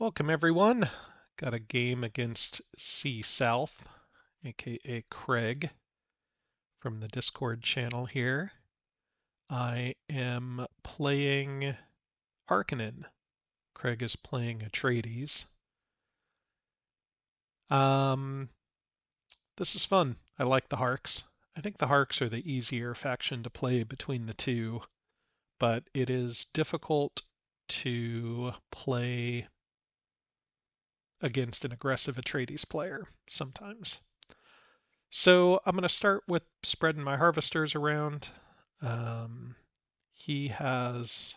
Welcome everyone. Got a game against C South, aka Craig, from the Discord channel here. I am playing Harkonnen. Craig is playing Atreides. This is fun. I like the Harks. I think the Harks are the easier faction to play between the two, but it is difficult to play against an aggressive Atreides player sometimes. So I'm going to start with spreading my harvesters around. He has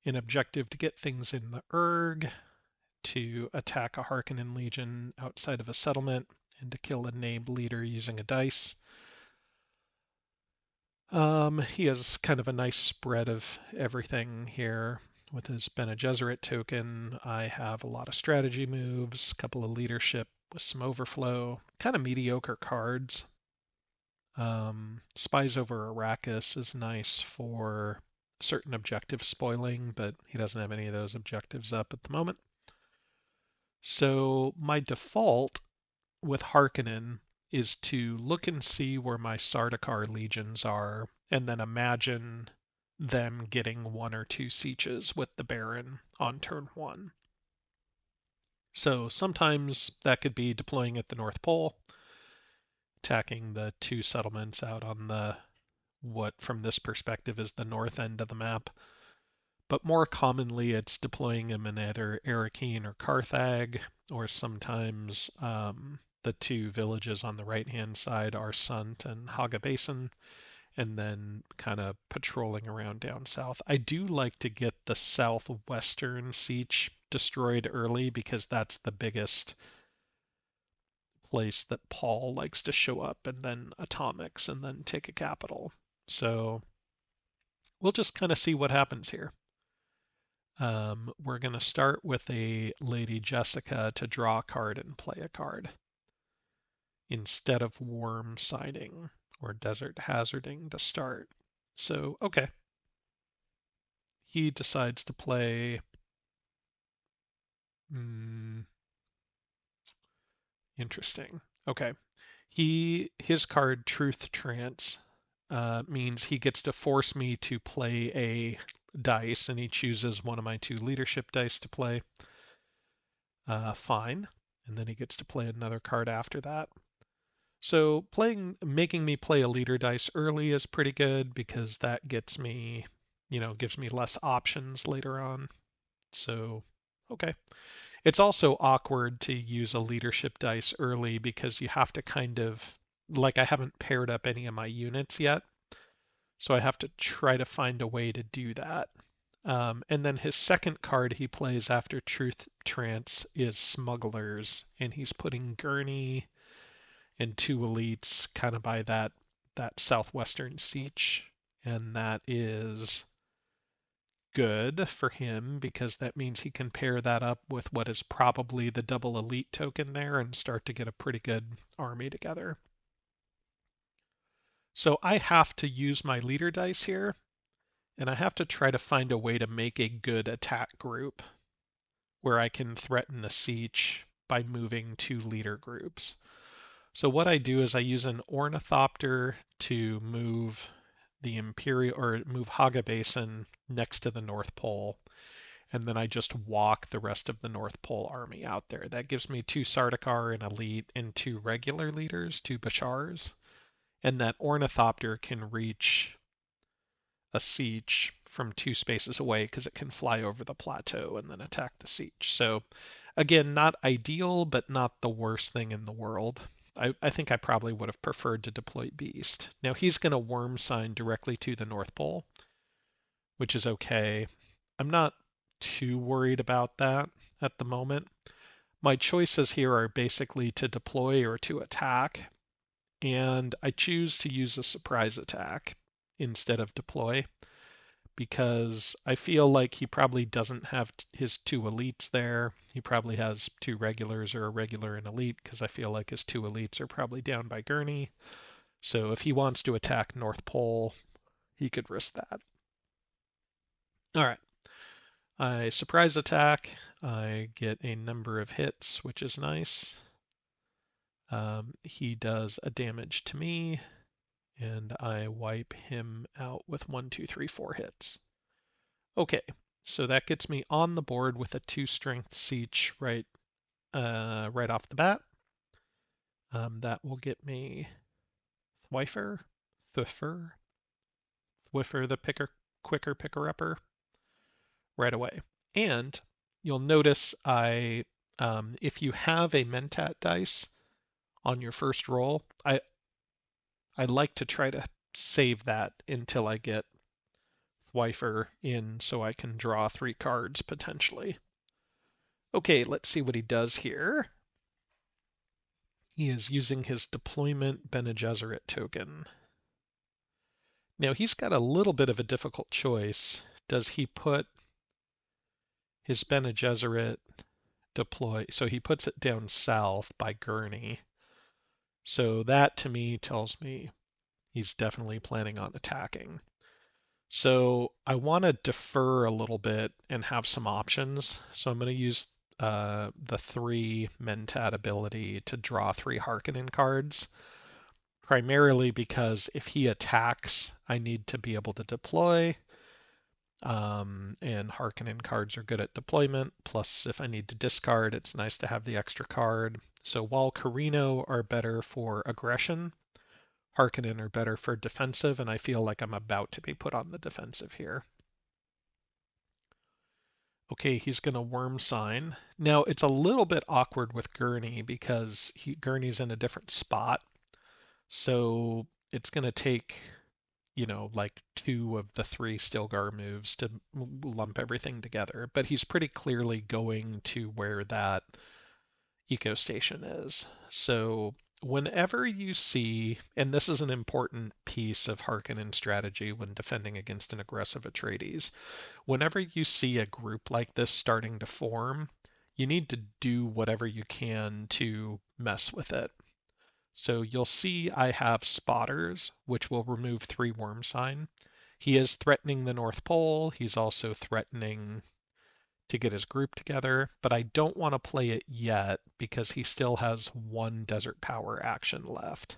an objective to get things in the Urg, to attack a Harkonnen legion outside of a settlement, and to kill a named leader using a dice. He has kind of a nice spread of everything here. With his Bene Gesserit token, I have a lot of strategy moves, a couple of leadership with some overflow, kind of mediocre cards. Spies over Arrakis is nice for certain objective spoiling, but he doesn't have any of those objectives up at the moment. So my default with Harkonnen is to look and see where my Sardaukar legions are, and then imagine them getting one or two sieges with the Baron on turn one. So sometimes that could be deploying at the North Pole, attacking the two settlements out on the what from this perspective is the north end of the map. But more commonly it's deploying them in either Arrakis or Carthage, or sometimes the two villages on the right hand side are Sant and Haga Basin, and then kind of patrolling around down south. I do like to get the southwestern siege destroyed early because that's the biggest place that Paul likes to show up, and then atomics, and then take a capital. So we'll just kind of see what happens here. We're going to start with a Lady Jessica to draw a card and play a card instead of Worm Signing or Desert Hazarding to start. So, okay. He decides to play interesting. Okay. His card Truth Trance means he gets to force me to play a dice, and he chooses one of my two leadership dice to play. Fine. And then he gets to play another card after that. So making me play a leader dice early is pretty good because that gets me, gives me less options later on. So, okay. It's also awkward to use a leadership dice early because you have to kind of, like, I haven't paired up any of my units yet. So I have to try to find a way to do that. And then his second card he plays after Truth Trance is Smugglers, and he's putting Gurney and two elites kind of by that southwestern siege, and that is good for him because that means he can pair that up with what is probably the double elite token there and start to get a pretty good army together. So I have to use my leader dice here, and I have to try to find a way to make a good attack group where I can threaten the siege by moving two leader groups. So what I do is I use an ornithopter to move the Imperium, or move Haga Basin next to the North Pole, and then I just walk the rest of the North Pole army out there. That gives me two Sardaukar, an elite, and two regular leaders, two Bashars, and that ornithopter can reach a siege from two spaces away because it can fly over the plateau and then attack the siege. So again, not ideal, but not the worst thing in the world. I think I probably would have preferred to deploy Beast. Now he's going to worm sign directly to the North Pole, which is okay. I'm not too worried about that at the moment. My choices here are basically to deploy or to attack, and I choose to use a surprise attack instead of deploy because I feel like he probably doesn't have his two elites there. He probably has two regulars or a regular and elite because I feel like his two elites are probably down by Gurney. So if he wants to attack North Pole, he could risk that. All right. I surprise attack. I get a number of hits, which is nice. He does a damage to me, and I wipe him out with 1, 2, 3, 4 hits. Okay, so that gets me on the board with a 2 strength siege right off the bat. That will get me Thwiffer the quicker picker-upper right away. And you'll notice if you have a Mentat dice on your first roll, I like to try to save that until I get Thwiffer in so I can draw 3 cards potentially. Okay, let's see what he does here. He is using his deployment Bene Gesserit token. Now he's got a little bit of a difficult choice. Does he put his Bene Gesserit deploy? So he puts it down south by Gurney. So that to me tells me he's definitely planning on attacking. So I want to defer a little bit and have some options. So I'm going to use the 3 Mentat ability to draw 3 Harkonnen cards. Primarily because if he attacks, I need to be able to deploy. And Harkonnen cards are good at deployment. Plus, if I need to discard, it's nice to have the extra card. So while Carino are better for aggression, Harkonnen are better for defensive, and I feel like I'm about to be put on the defensive here. Okay, he's going to Worm Sign. Now, it's a little bit awkward with Gurney because Gurney's in a different spot. So it's going to take, like 2 of the 3 Stilgar moves to lump everything together. But he's pretty clearly going to where that eco station is. So whenever you see, and this is an important piece of Harkonnen strategy when defending against an aggressive Atreides, whenever you see a group like this starting to form, you need to do whatever you can to mess with it. So you'll see I have spotters, which will remove 3 Worm Sign. He is threatening the North Pole. He's also threatening to get his group together, but I don't want to play it yet because he still has 1 Desert Power action left.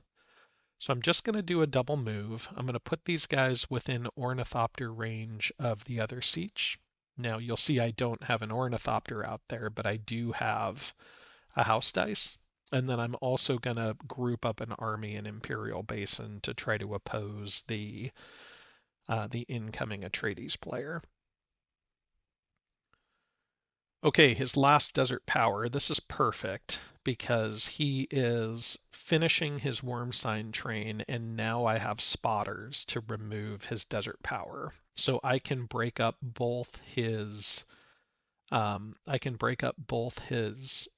So I'm just going to do a double move. I'm going to put these guys within Ornithopter range of the other Siege. Now you'll see I don't have an Ornithopter out there, but I do have a house dice. And then I'm also going to group up an army in Imperial Basin to try to oppose the incoming Atreides player. Okay, his last Desert Power. This is perfect because he is finishing his Worm Sign train, and now I have spotters to remove his Desert Power. So I can break up both his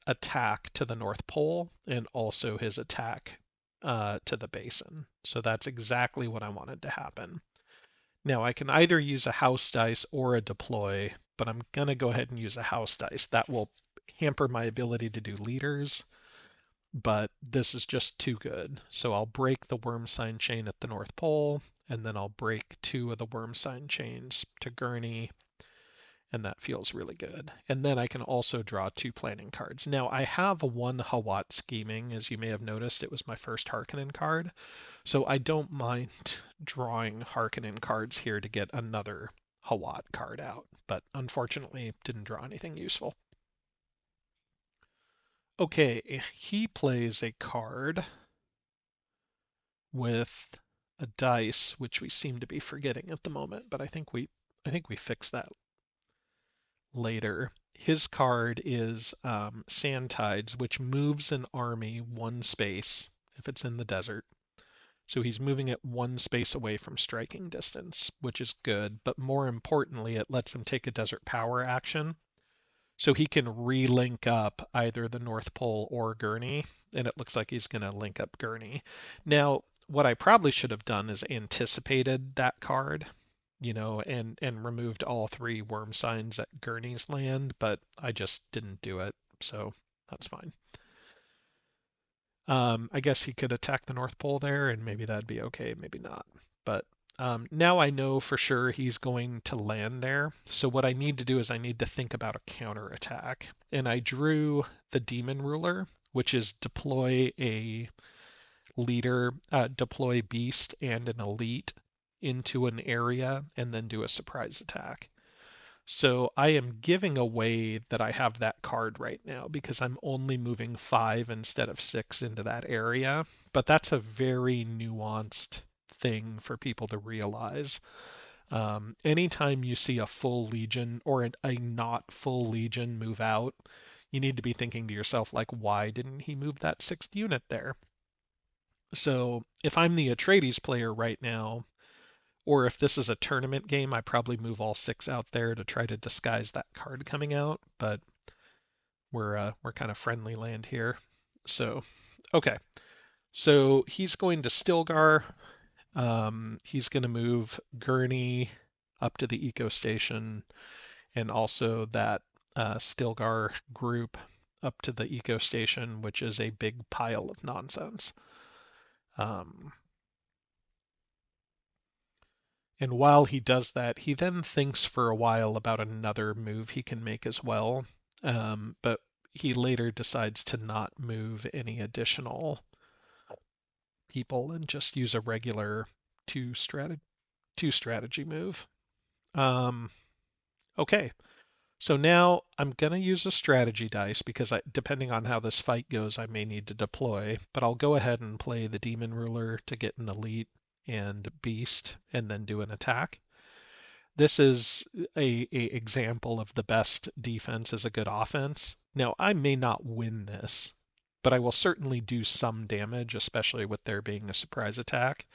attack to the North Pole and also his attack to the basin. So that's exactly what I wanted to happen. Now I can either use a house dice or a deploy, but I'm going to go ahead and use a house dice. That will hamper my ability to do leaders, but this is just too good. So I'll break the Worm Sign chain at the North Pole, and then I'll break 2 of the Worm Sign chains to Gurney, and that feels really good. And then I can also draw 2 planning cards. Now I have 1 Hawat Scheming. As you may have noticed, it was my first Harkonnen card. So I don't mind drawing Harkonnen cards here to get another Hawat card out, but unfortunately didn't draw anything useful. Okay, he plays a card with a dice, which we seem to be forgetting at the moment, but I think we fix that later. His card is Sand Tides, which moves an army 1 space if it's in the desert. So he's moving it 1 space away from striking distance, which is good. But more importantly, it lets him take a Desert Power action. So he can relink up either the North Pole or Gurney, and it looks like he's going to link up Gurney. Now, what I probably should have done is anticipated that card, and removed all 3 Worm Signs at Gurney's land, but I just didn't do it, so that's fine. I guess he could attack the North Pole there, and maybe that'd be okay, maybe not. But Now I know for sure he's going to land there. So what I need to do is I need to think about a counterattack. And I drew the demon ruler, which is deploy a leader, deploy beast and an elite into an area and then do a surprise attack. So I am giving away that I have that card right now because I'm only moving 5 instead of 6 into that area. But that's a very nuanced thing for people to realize. Anytime you see a full legion or a not full legion move out, you need to be thinking to yourself, like, why didn't he move that 6th unit there? So if I'm the Atreides player right now, or if this is a tournament game, I probably move all 6 out there to try to disguise that card coming out. But we're kind of friendly land here. So okay, so he's going to Stilgar. He's going to move Gurney up to the eco station, and also that Stilgar group up to the eco station, which is a big pile of nonsense. And while he does that, he then thinks for a while about another move he can make as well. But he later decides to not move any additional people and just use a regular two strategy move. Okay, so now I'm gonna use a strategy dice because depending on how this fight goes, I may need to deploy. But I'll go ahead and play the demon ruler to get an elite and beast, and then do an attack. This is a example of the best defense is a good offense. Now, I may not win this, but I will certainly do some damage, especially with there being a surprise attack.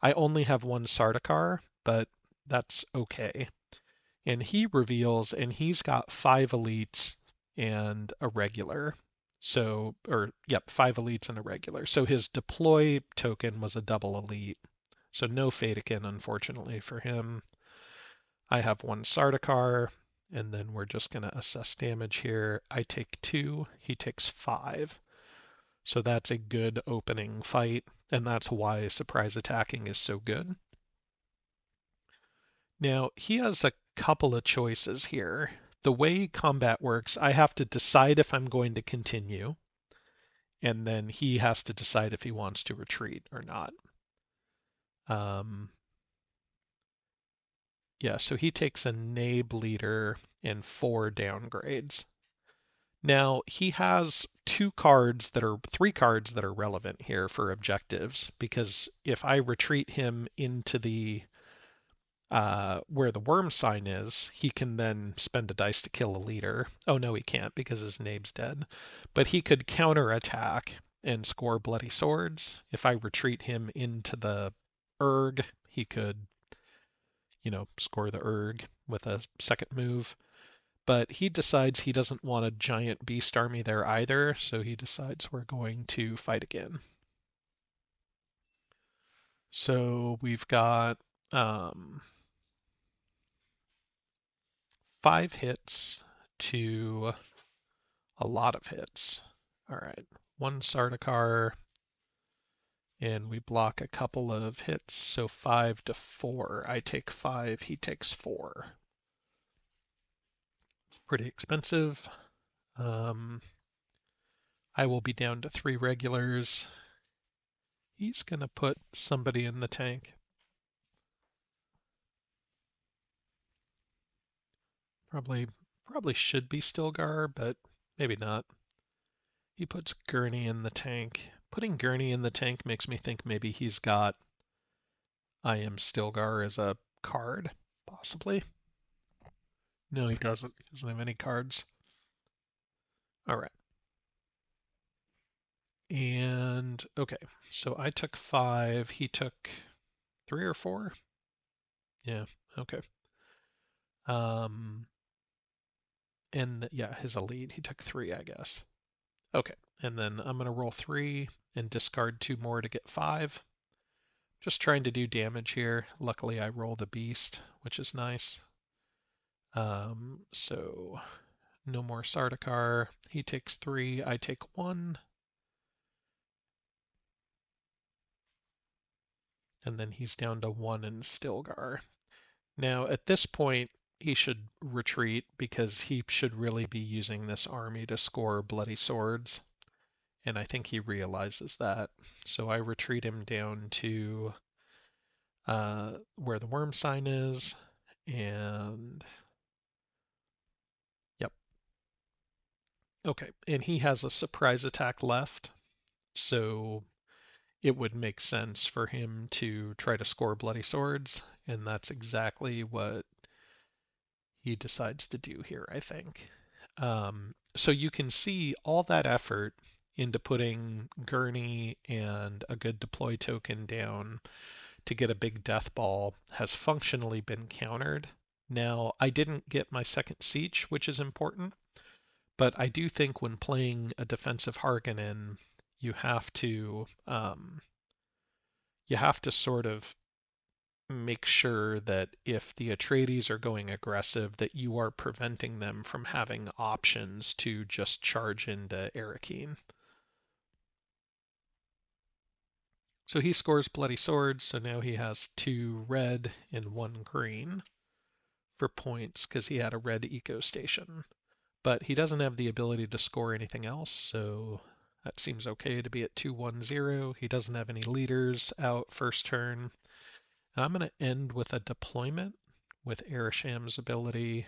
I only have one Sardaukar, but that's okay. And he reveals, and he's got 5 elites and a regular. So, or, yep, 5 elites and a regular. So his deploy token was a double elite. So no Fadakin, unfortunately, for him. I have one Sardaukar, and then we're just going to assess damage here. I take 2, he takes 5. So that's a good opening fight, and that's why surprise attacking is so good. Now, he has a couple of choices here. The way combat works, I have to decide if I'm going to continue, and then he has to decide if he wants to retreat or not. Yeah, so he takes a Nabe leader and 4 downgrades. Now, he has 3 cards that are relevant here for objectives, because if I retreat him into the where the worm sign is, he can then spend a dice to kill a leader. Oh no, he can't because his name's dead. But he could counterattack and score bloody swords. If I retreat him into the erg, he could, score the erg with a second move. But he decides he doesn't want a giant beast army there either, so he decides we're going to fight again. So we've got 5 hits to a lot of hits. All right, 1 Sardaukar, and we block a couple of hits, so 5 to 4. I take 5, he takes 4. It's pretty expensive. I will be down to 3 regulars. He's going to put somebody in the tank. Probably should be Stilgar, but maybe not. He puts Gurney in the tank. Putting Gurney in the tank makes me think maybe he's got I Am Stilgar as a card, possibly. No, he doesn't. He doesn't have any cards. All right. And okay, so I took 5. He took 3 or 4. Yeah. Okay. And yeah, his elite. He took 3, I guess. Okay, and then I'm gonna roll 3 and discard 2 more to get 5. Just trying to do damage here. Luckily, I rolled a beast, which is nice. So no more Sardaukar. He takes 3. I take 1. and then he's down to 1 in Stilgar. Now, at this point, he should retreat because he should really be using this army to score bloody swords, and I think he realizes that. So I retreat him down to where the worm sign is, and yep. Okay, and he has a surprise attack left, so it would make sense for him to try to score bloody swords, and that's exactly what he decides to do here, I think. So you can see all that effort into putting Gurney and a good deploy token down to get a big death ball has functionally been countered. Now, I didn't get my second siege, which is important, but I do think when playing a defensive Harkonnen, you have to sort of make sure that if the Atreides are going aggressive, that you are preventing them from having options to just charge into Arrakeen. So he scores bloody swords, so now he has 2 red and 1 green for points because he had a red eco station. But he doesn't have the ability to score anything else, so that seems okay to be at 2-1-0. He doesn't have any leaders out first turn. And I'm going to end with a deployment with Arisham's ability,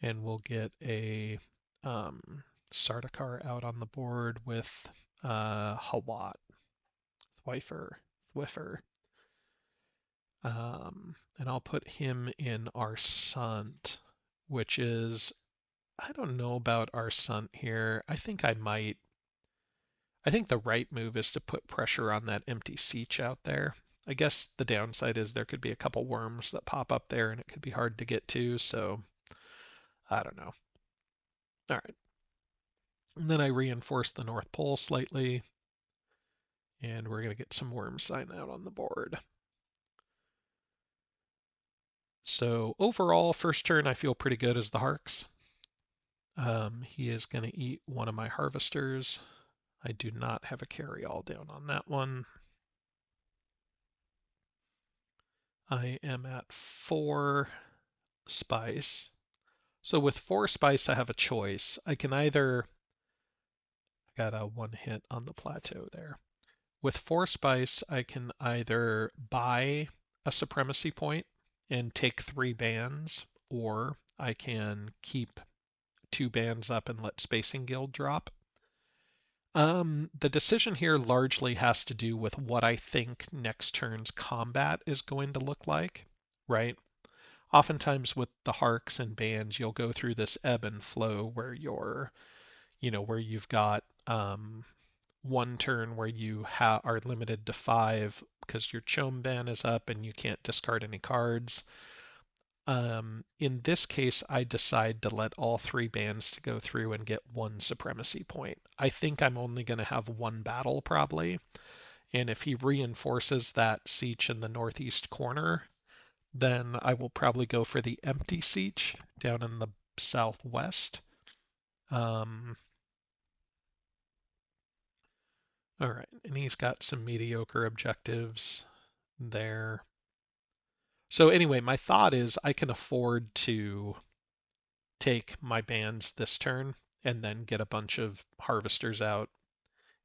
and we'll get a Sardaukar out on the board with Hawat, Thwiffer. And I'll put him in Arsant, which is, I don't know about Arsant here. I think I might. I think the right move is to put pressure on that empty siege out there. I guess the downside is there could be a couple worms that pop up there and it could be hard to get to, so I don't know. All right. And then I reinforce the North Pole slightly, and we're going to get some worm sign out on the board. So overall, first turn I feel pretty good as the Harks. He is going to eat one of my harvesters. I do not have a carry-all down on that one. I am at 4 spice. So with 4 spice, I have a choice. I can either, I got a 1 hit on the plateau there. With 4 spice, I can either buy a supremacy point and take 3 bands, or I can keep 2 bands up and let Spacing Guild drop. The decision here largely has to do with what I think next turn's combat is going to look like, right? Oftentimes with the Harks and bands, you'll go through this ebb and flow where where you've got one turn where you are limited to 5 because your Chom ban is up and you can't discard any cards. In this case, I decide to let all 3 bands to go through and get 1 supremacy point. I think I'm only going to have 1 battle probably, and if he reinforces that siege in the northeast corner, then I will probably go for the empty siege down in the southwest. All right, and he's got some mediocre objectives there. So anyway, my thought is I can afford to take my bands this turn and then get a bunch of harvesters out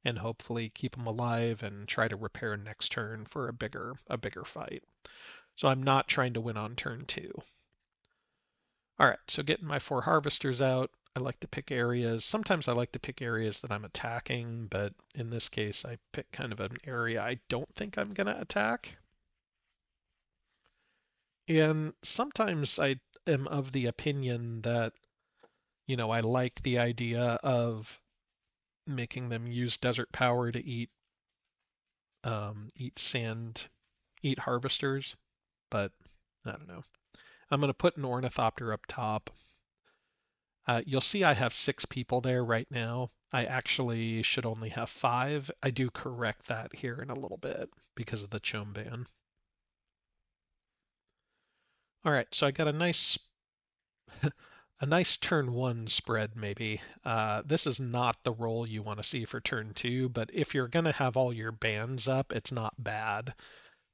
and hopefully keep them alive and try to repair next turn for a bigger fight. So I'm not trying to win on turn 2. All right, so getting my 4 harvesters out. I like to pick areas. Sometimes I like to pick areas that I'm attacking, but in this case, I pick kind of an area I don't think I'm going to attack. And sometimes I am of the opinion that, I like the idea of making them use desert power to eat sand, eat harvesters, but I don't know. I'm going to put an ornithopter up top. You'll see I have 6 people there right now. I actually should only have 5. I do correct that here in a little bit because of the Chom ban. All right, so I got a nice turn 1 spread maybe. This is not the roll you want to see for turn 2, but if you're going to have all your bands up, it's not bad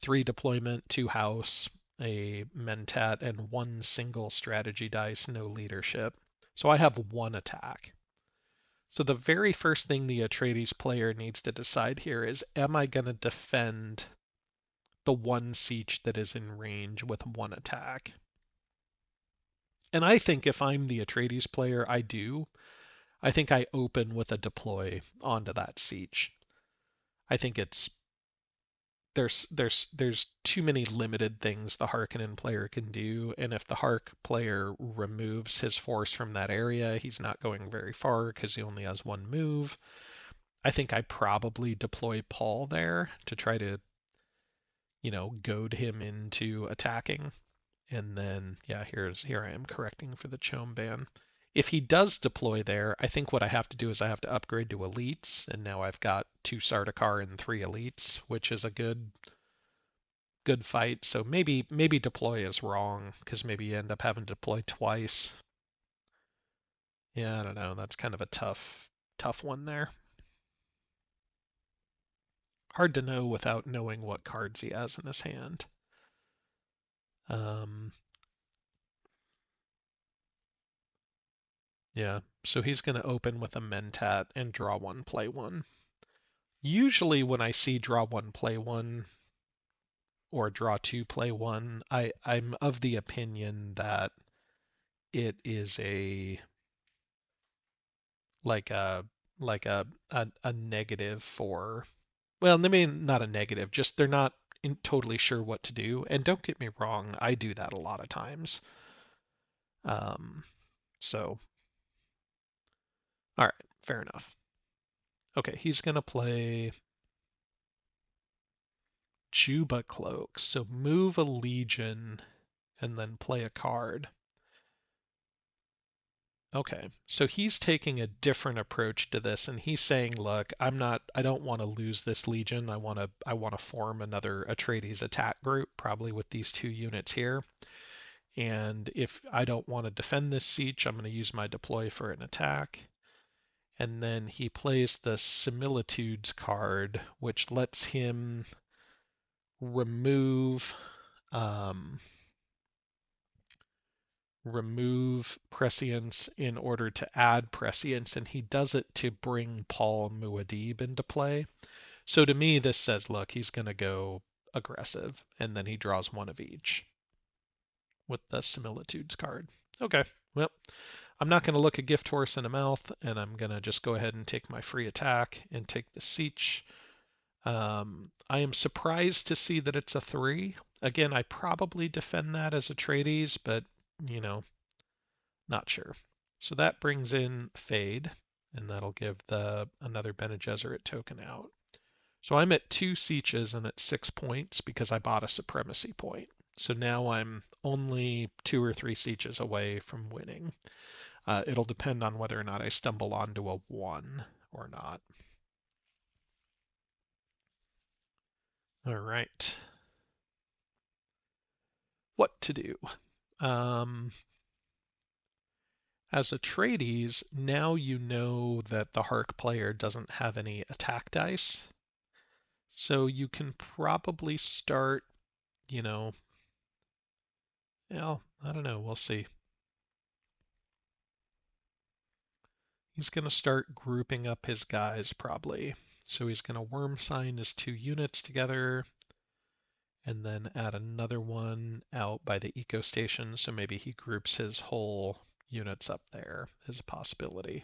3 deployment, 2 house, a mentat, and 1 single strategy dice, no leadership. So I have 1 attack. So the very first thing the Atreides player needs to decide here is, am I going to defend the 1 siege that is in range with 1 attack? And I think if I'm the Atreides player, I do. I think I open with a deploy onto that siege. I think there's too many limited things the Harkonnen player can do, and if the Hark player removes his force from that area, he's not going very far because he only has 1 move. I think I probably deploy Paul there to try to, goad him into attacking. And then, yeah, here I am correcting for the Chom ban. If he does deploy there, I think what I have to do is I have to upgrade to elites, and now I've got 2 Sardaukar and 3 elites, which is a good fight. So maybe deploy is wrong, because maybe you end up having to deploy twice. Yeah, I don't know. That's kind of a tough one there. Hard to know without knowing what cards he has in his hand. Yeah, so he's going to open with a mentat and draw 1, play 1. Usually when I see draw 1, play 1, or draw 2, play 1, I'm of the opinion that it is like a negative for, well, I mean, not a negative, just they're not totally sure what to do. And don't get me wrong, I do that a lot of times. So, all right, fair enough. Okay, he's gonna play Juba Cloaks. So move a Legion and then play a card. Okay, so he's taking a different approach to this, and he's saying, "Look, I don't want to lose this Legion. I want to form another Atreides attack group, probably with these 2 units here. And if I don't want to defend this siege, I'm going to use my deploy for an attack." And then he plays the Similitudes card, which lets him remove prescience in order to add prescience, and he does it to bring Paul Muad'Dib into play. So to me, this says, look, he's going to go aggressive, and then he draws 1 of each with the Similitudes card. Okay, well, I'm not going to look a gift horse in the mouth, and I'm going to just go ahead and take my free attack and take the siege. I am surprised to see that it's a 3. Again, I probably defend that as Atreides, but, not sure. So that brings in Fade, and that'll give another Bene Gesserit token out. So I'm at 2 sieges and at 6 points because I bought a supremacy point. So now I'm only 2 or 3 sieges away from winning. It'll depend on whether or not I stumble onto a 1 or not. All right. What to do? As Atreides, now you know that the Hark player doesn't have any attack dice. So you can probably start, well, I don't know, we'll see. He's going to start grouping up his guys probably. So he's going to worm sign his 2 units together and then add another one out by the eco station. So maybe he groups his whole units up there as a possibility.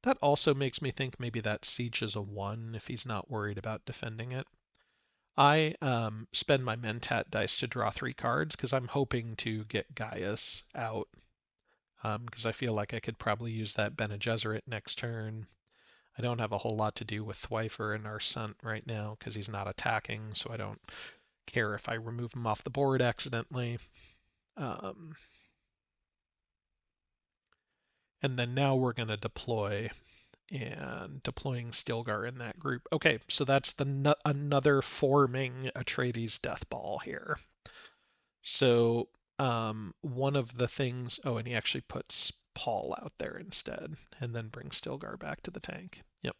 That also makes me think maybe that siege is a 1 if he's not worried about defending it. I spend my mentat dice to draw 3 cards because I'm hoping to get Gaius out, because I feel like I could probably use that Bene Gesserit next turn. I don't have a whole lot to do with Thwyfer and Arsant right now because he's not attacking, so I don't care if I remove him off the board accidentally. And then now we're going to deploy, and deploying Stilgar in that group. Okay, so that's another forming Atreides Death Ball here. So one of the things, and he actually puts Paul out there instead, and then brings Stilgar back to the tank. Yep.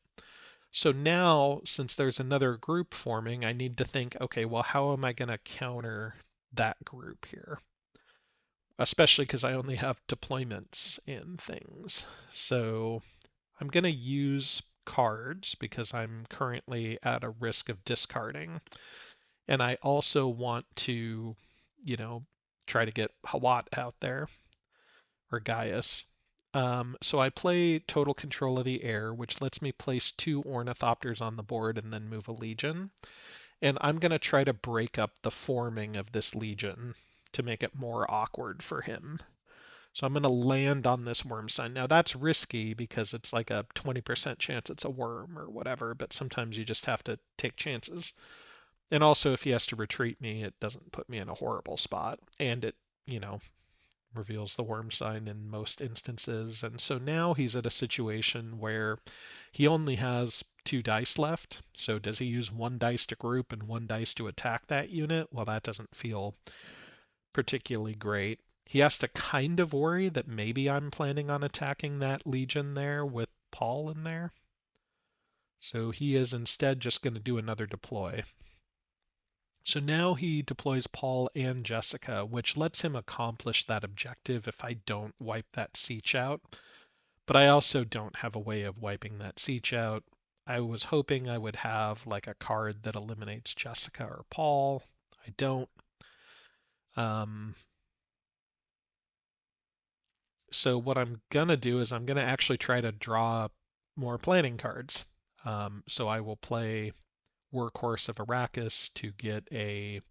So now, since there's another group forming, I need to think, okay, well, how am I going to counter that group here? Especially because I only have deployments and things. So I'm going to use cards because I'm currently at a risk of discarding. And I also want to, you know, try to get Hawat out there or Gaius. So I play Total Control of the Air, which lets me place 2 Ornithopters on the board and then move a Legion. And I'm going to try to break up the forming of this Legion to make it more awkward for him. So I'm going to land on this worm sign. Now that's risky because it's like a 20% chance it's a worm or whatever, but sometimes you just have to take chances. And also if he has to retreat me, it doesn't put me in a horrible spot. And it, you know, reveals the worm sign in most instances. And so now he's at a situation where he only has 2 dice left. So does he use 1 dice to group and 1 dice to attack that unit? Well, that doesn't feel particularly great. He has to kind of worry that maybe I'm planning on attacking that Legion there with Paul in there. So he is instead just going to do another deploy. So now he deploys Paul and Jessica, which lets him accomplish that objective if I don't wipe that siege out. But I also don't have a way of wiping that siege out. I was hoping I would have like a card that eliminates Jessica or Paul. I don't. Um, so what I'm gonna do is I'm gonna actually try to draw more planning cards. So I will play Workhorse of Arrakis to get a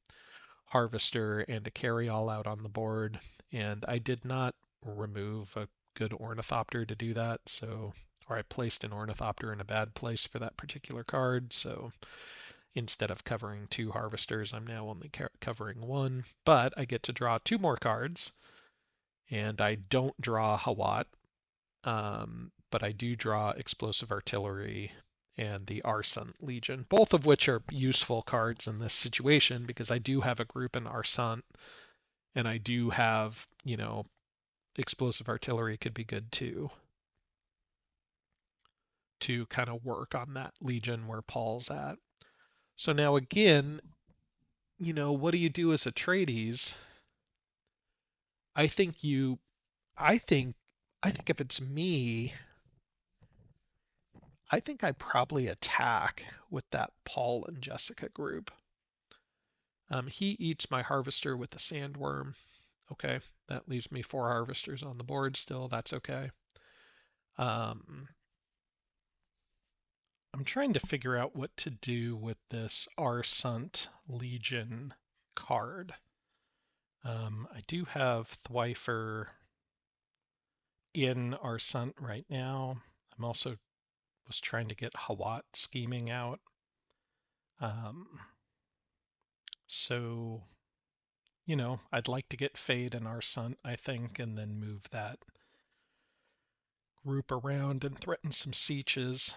Harvester and a Carryall out on the board, and I did not remove a good Ornithopter to do that, so or I placed an Ornithopter in a bad place for that particular card, so instead of covering 2 Harvesters, I'm now only covering 1, but I get to draw 2 more cards, and I don't draw Hawat, but I do draw Explosive Artillery and the Arsant Legion, both of which are useful cards in this situation because I do have a group in Arsant, and I do have, you know, Explosive Artillery could be good too, to kind of work on that Legion where Paul's at. So now again, you know, what do you do as Atreides? I think you, I think, I think if it's me, I think I probably attack with that Paul and Jessica group. He eats my harvester with the sandworm. Okay, that leaves me 4 harvesters on the board still. That's okay. Um, I'm trying to figure out what to do with this Arsant Legion card. I do have Thwyfer in Arsant right now. I'm also was trying to get Hawat scheming out. So, you know, I'd like to get Fade and Arsant, I think, and then move that group around and threaten some sieges.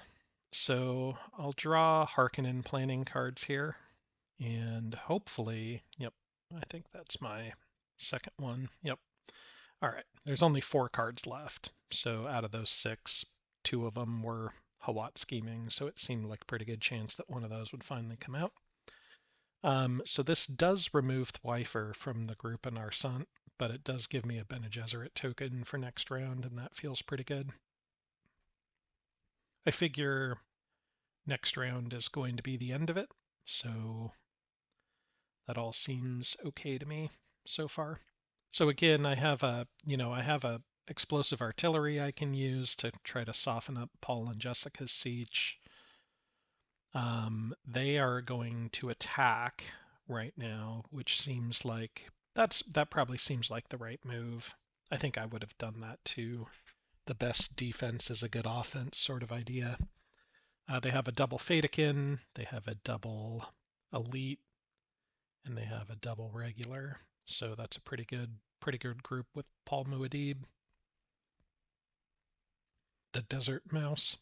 So I'll draw Harkonnen planning cards here, and hopefully, yep, I think that's my second one. Yep. All right, there's only 4 cards left. So out of those 6, 2 of them were Hawat scheming, so it seemed like a pretty good chance that one of those would finally come out. So this does remove Thwyfer from the group in Arsant, but it does give me a Bene Gesserit token for next round, and that feels pretty good. I figure next round is going to be the end of it, so that all seems okay to me so far. So again, I have a explosive artillery I can use to try to soften up Paul and Jessica's siege. They are going to attack right now, which seems like that probably seems like the right move. I think I would have done that too. The best defense is a good offense sort of idea. They have a double Fatakin, they have a double Elite, and they have a double regular. So that's a pretty good group with Paul Muad'Dib, the Desert Mouse.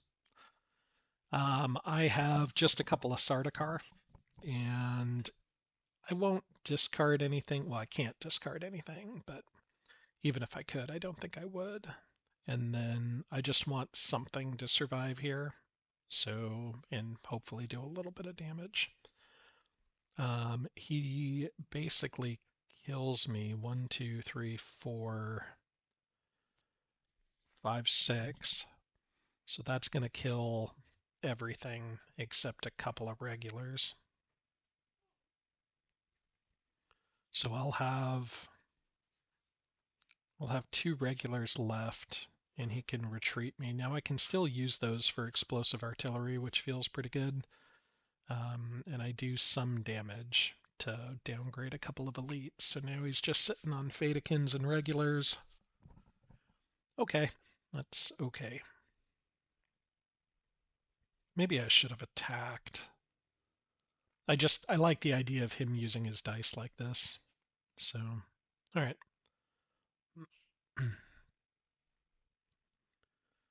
I have just a couple of Sardaukar, and I won't discard anything. Well, I can't discard anything, but even if I could, I don't think I would. And then I just want something to survive here. So, and hopefully do a little bit of damage. He basically kills me 1, 2, 3, 4, 5, 6. So that's going to kill everything except a couple of regulars. So I'll have 2 regulars left, and he can retreat me. Now I can still use those for explosive artillery, which feels pretty good. And I do some damage to downgrade a couple of elites. So now he's just sitting on Fadakins and regulars. Okay, that's okay. Maybe I should have attacked. I like the idea of him using his dice like this. So, all right.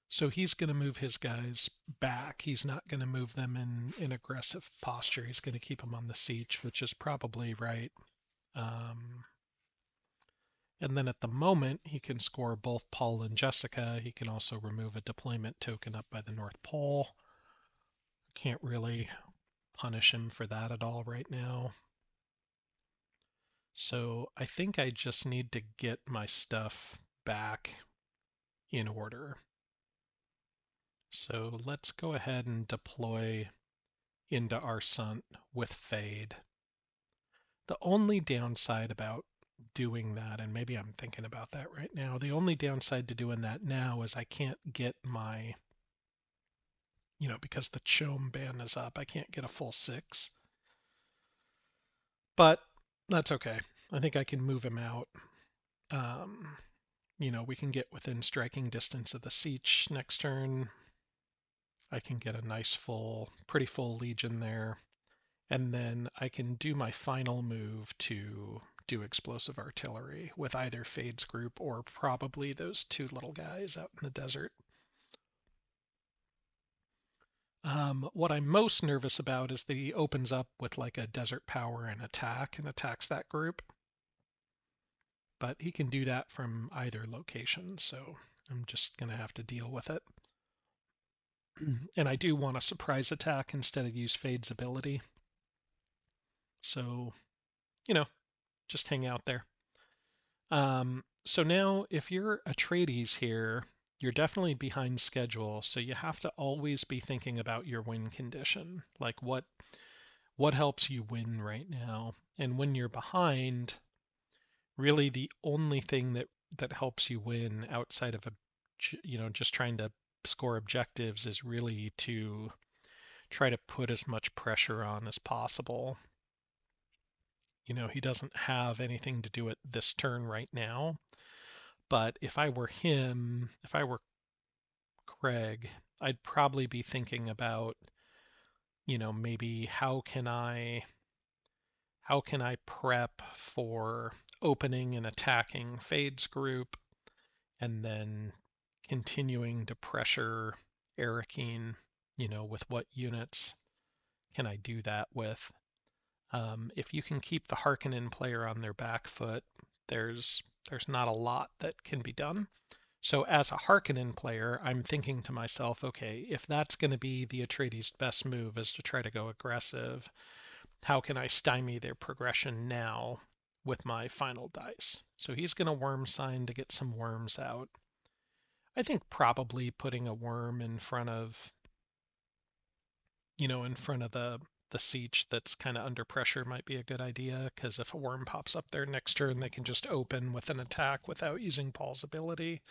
So he's going to move his guys back. He's not going to move them in aggressive posture. He's going to keep them on the siege, which is probably right. And then at the moment, he can score both Paul and Jessica. He can also remove a deployment token up by the North Pole. Can't really punish him for that at all right now. So I think I just need to get my stuff back in order. So let's go ahead and deploy into Arsant with Fade. The only downside about doing that, and maybe I'm thinking about that right now, the only downside to doing that now is I can't get my, because the Chom ban is up, I can't get a full 6. But that's okay. I think I can move him out. We can get within striking distance of the siege next turn. I can get a nice pretty full legion there. And then I can do my final move to do explosive artillery with either Fade's group or probably those 2 little guys out in the desert. What I'm most nervous about is that he opens up with like a desert power and attacks that group. But he can do that from either location, so I'm just going to have to deal with it. And I do want a surprise attack instead of use Fade's ability. So, just hang out there. So now if you're Atreides here, you're definitely behind schedule, so you have to always be thinking about your win condition. Like what helps you win right now? And when you're behind, really the only thing that helps you win outside of just trying to score objectives is really to try to put as much pressure on as possible. He doesn't have anything to do it this turn right now, but if I were Craig, I'd probably be thinking about, maybe how can I prep for opening and attacking Fade's group and then continuing to pressure Arrakeen, with what units can I do that with? If you can keep the Harkonnen player on their back foot, there's not a lot that can be done. So as a Harkonnen player, I'm thinking to myself, okay, if that's going to be the Atreides' best move is to try to go aggressive, how can I stymie their progression now with my final dice? So he's going to worm sign to get some worms out. I think probably putting a worm in front of, the siege that's kind of under pressure might be a good idea, because if a worm pops up there next turn, they can just open with an attack without using Paul's ability.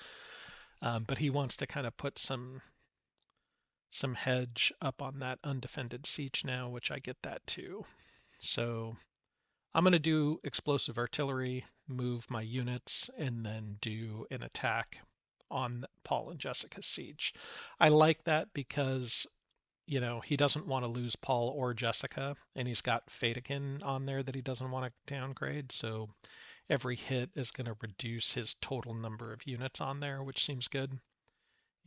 But he wants to kind of put some hedge up on that undefended siege now, which I get that too. So I'm going to do explosive artillery, move my units, and then do an attack on Paul and Jessica's siege. I like that because, he doesn't want to lose Paul or Jessica, and he's got Fadakin on there that he doesn't want to downgrade. So every hit is going to reduce his total number of units on there, which seems good.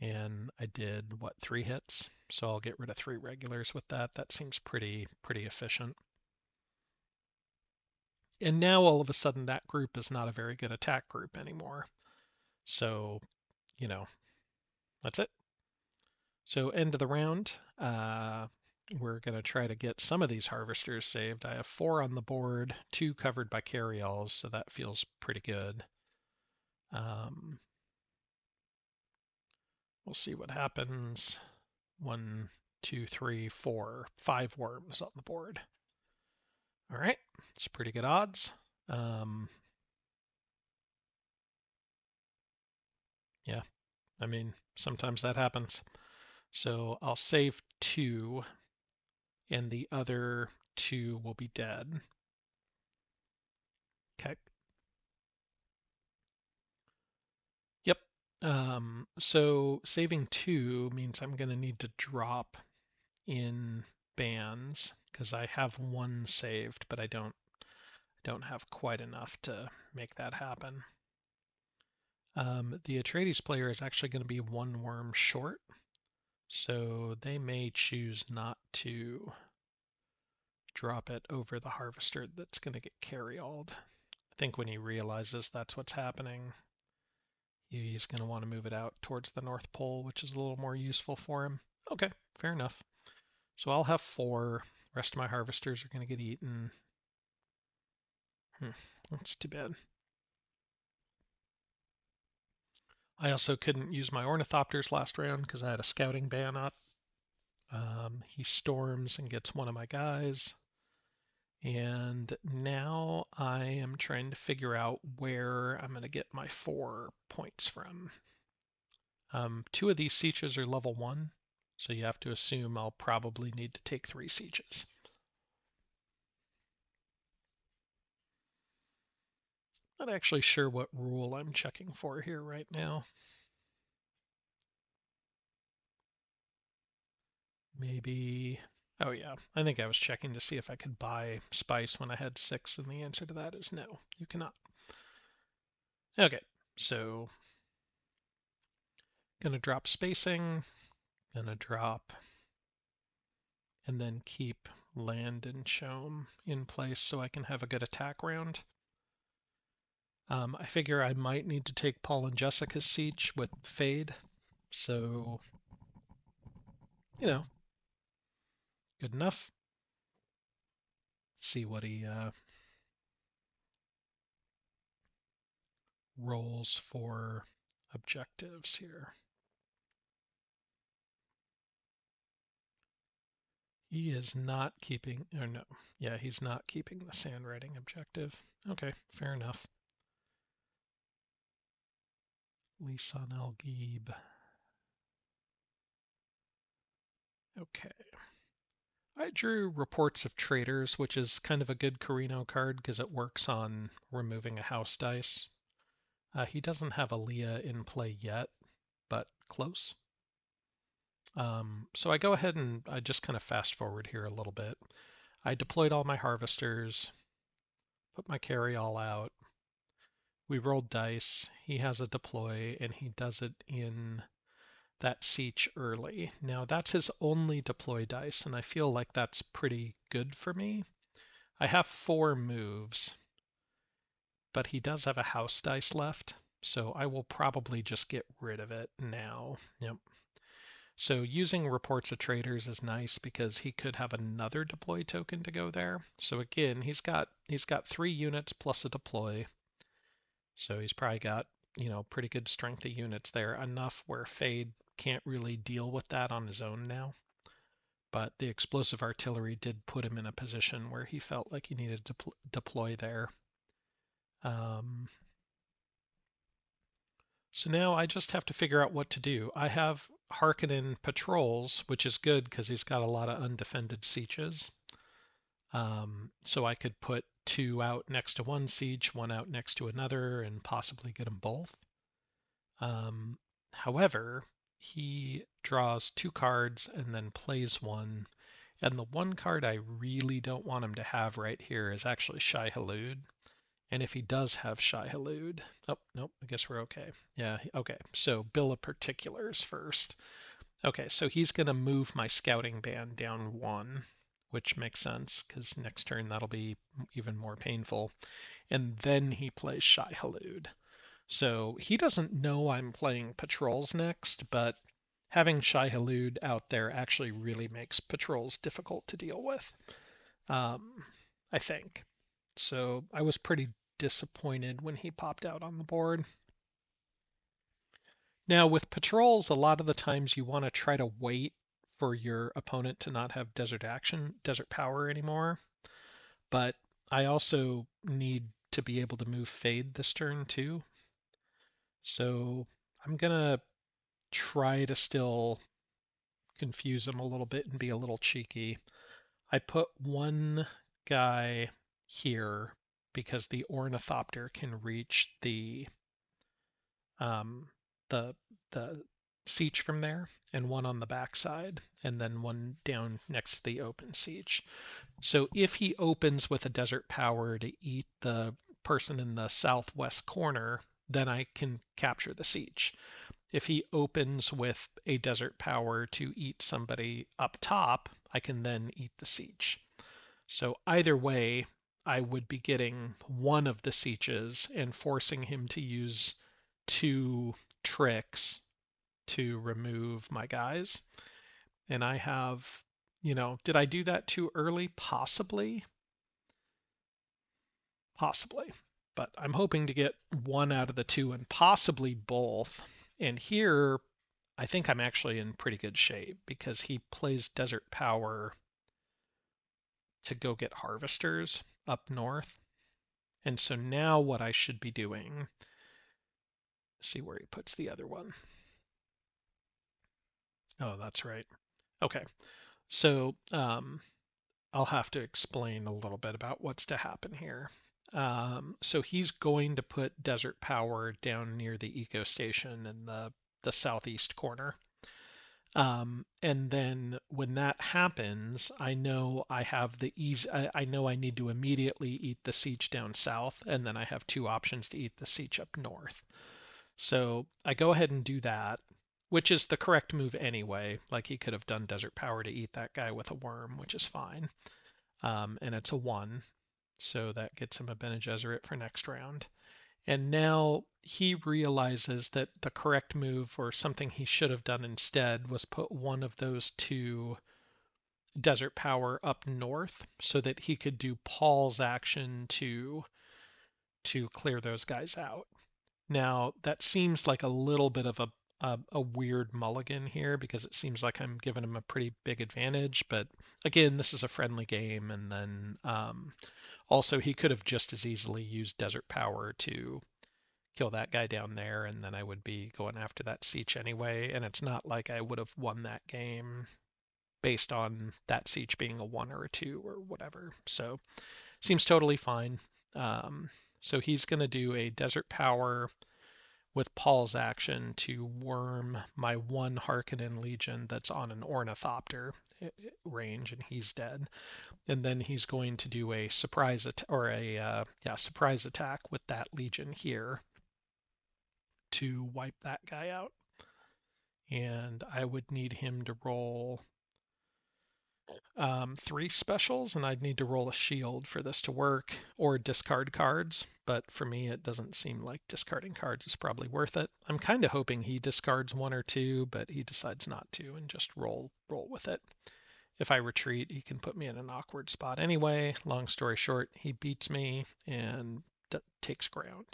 And I did, 3 hits? So I'll get rid of 3 regulars with that. That seems pretty efficient. And now all of a sudden that group is not a very good attack group anymore. So, that's it. So end of the round, we're going to try to get some of these harvesters saved. I have 4 on the board, 2 covered by carryalls, so that feels pretty good. We'll see what happens. 1, 2, 3, 4, 5 worms on the board. All right, it's pretty good odds. Yeah, I mean, sometimes that happens. So I'll save 2, and the other 2 will be dead. Okay. Yep. So saving 2 means I'm going to need to drop in bands because I have 1 saved, but I don't have quite enough to make that happen. The Atreides player is actually going to be 1 worm short, so they may choose not to drop it over the harvester that's going to get carryalled. I think when he realizes that's what's happening, he's going to want to move it out towards the North Pole, which is a little more useful for him. Okay, fair enough. So I'll have 4. The rest of my harvesters are going to get eaten. That's too bad. I also couldn't use my ornithopters last round because I had a scouting ban up. He storms and gets one of my guys. And now I am trying to figure out where I'm going to get my 4 points from. 2 of these sieges are level 1, so you have to assume I'll probably need to take 3 sieges. Not actually sure what rule I'm checking for here right now. Maybe, oh yeah, I think I was checking to see if I could buy spice when I had 6, and the answer to that is no, you cannot. Okay, so gonna drop spacing, gonna drop, and then keep land and Chome in place so I can have a good attack round. I figure I might need to take Paul and Jessica's siege with Fade, so, you know, good enough. Let's see what he rolls for objectives here. He is not keeping, or no, yeah, he's not keeping the sandwriting objective. Okay, fair enough. Lisan Al-Gib. Okay. I drew Reports of Traitors, which is kind of a good Carino card because it works on removing a house dice. He doesn't have Aaliyah in play yet, but close. So I go ahead and I just kind of fast forward here a little bit. I deployed all my harvesters, put my carry-all out. We rolled dice. He has a deploy, and he does it in that siege early. Now, that's his only deploy dice, and I feel like that's pretty good for me. I have 4 moves, but he does have a house dice left, so I will probably just get rid of it now. Yep. So using Reports of Traitors is nice because he could have another deploy token to go there. So again, he's got 3 units plus a deploy. So he's probably got, pretty good strength of units there, enough where Fade can't really deal with that on his own now. But the explosive artillery did put him in a position where he felt like he needed to deploy there. So now I just have to figure out what to do. I have Harkonnen patrols, which is good because he's got a lot of undefended sieges. So I could put 2 out next to one siege, 1 out next to another, and possibly get them both. However, he draws 2 cards and then plays 1. And the 1 card I really don't want him to have right here is actually Shai-Hulud. And if he does have Shai-Hulud, oh, nope, I guess we're okay. Yeah, okay, so bill of particulars first. Okay, so he's going to move my scouting band down 1, which makes sense because next turn that'll be even more painful. And then he plays Shai-Hulud. So he doesn't know I'm playing patrols next, but having Shai-Hulud out there actually really makes patrols difficult to deal with, I think. So I was pretty disappointed when he popped out on the board. Now with patrols, a lot of the times you want to try to wait for your opponent to not have desert power anymore. But I also need to be able to move Fade this turn too. So I'm gonna try to still confuse him a little bit and be a little cheeky. I put one guy here because the Ornithopter can reach um, the the siege from there, and one on the backside, and then one down next to the open siege. So if he opens with a desert power to eat the person in the southwest corner, then I can capture the siege. If he opens with a desert power to eat somebody up top, I can then eat the siege. So either way, I would be getting one of the sieges and forcing him to use two tricks to remove my guys. And I have, did I do that too early? Possibly. Possibly. But I'm hoping to get one out of the two and possibly both. And here, I think I'm actually in pretty good shape because he plays Desert Power to go get Harvesters up north. And so now what I should be doing, see where he puts the other one. Oh, that's right. Okay. So I'll have to explain a little bit about what's to happen here. So he's going to put Desert Power down near the Eco Station in the southeast corner. And then when that happens, I know I have the easy, I know I need to immediately eat the siege down south, and then I have two options to eat the siege up north. So I go ahead and do that, which is the correct move anyway. Like he could have done Desert Power to eat that guy with a worm, which is fine. And it's a 1, so that gets him a Bene Gesserit for next round. And now he realizes that the correct move, or something he should have done instead, was put one of those two Desert Power up north so that he could do Paul's action to clear those guys out. Now, that seems like a little bit of a weird mulligan here because it seems like I'm giving him a pretty big advantage. But again, this is a friendly game. And then also he could have just as easily used Desert Power to kill that guy down there. And then I would be going after that siege anyway. And it's not like I would have won that game based on that siege being a 1 or a 2 or whatever. So seems totally fine. So he's going to do a Desert Power with Paul's action to worm my one Harkonnen Legion that's on an Ornithopter range, and he's dead. And then he's going to do a surprise surprise attack with that Legion here to wipe that guy out. And I would need him to roll 3 specials, and I'd need to roll a shield for this to work, or discard cards. But for me, it doesn't seem like discarding cards is probably worth it. I'm kind of hoping he discards 1 or 2, but he decides not to and just roll with it. If I retreat, he can put me in an awkward spot anyway. Long story short, he beats me and takes ground.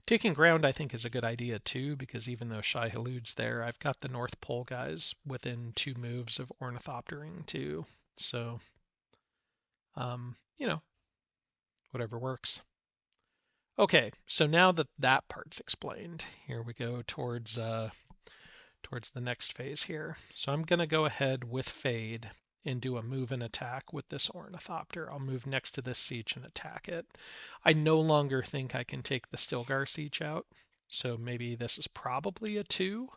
Taking ground, I think, is a good idea too, because even though Shai-Hulud's there, I've got the North Pole guys within 2 moves of Ornithoptering too. So, whatever works. Okay, so now that that part's explained, here we go towards the next phase here. So I'm going to go ahead with Fade and do a move and attack with this Ornithopter. I'll move next to this siege and attack it. I no longer think I can take the Stilgar siege out, so maybe this is probably a 2,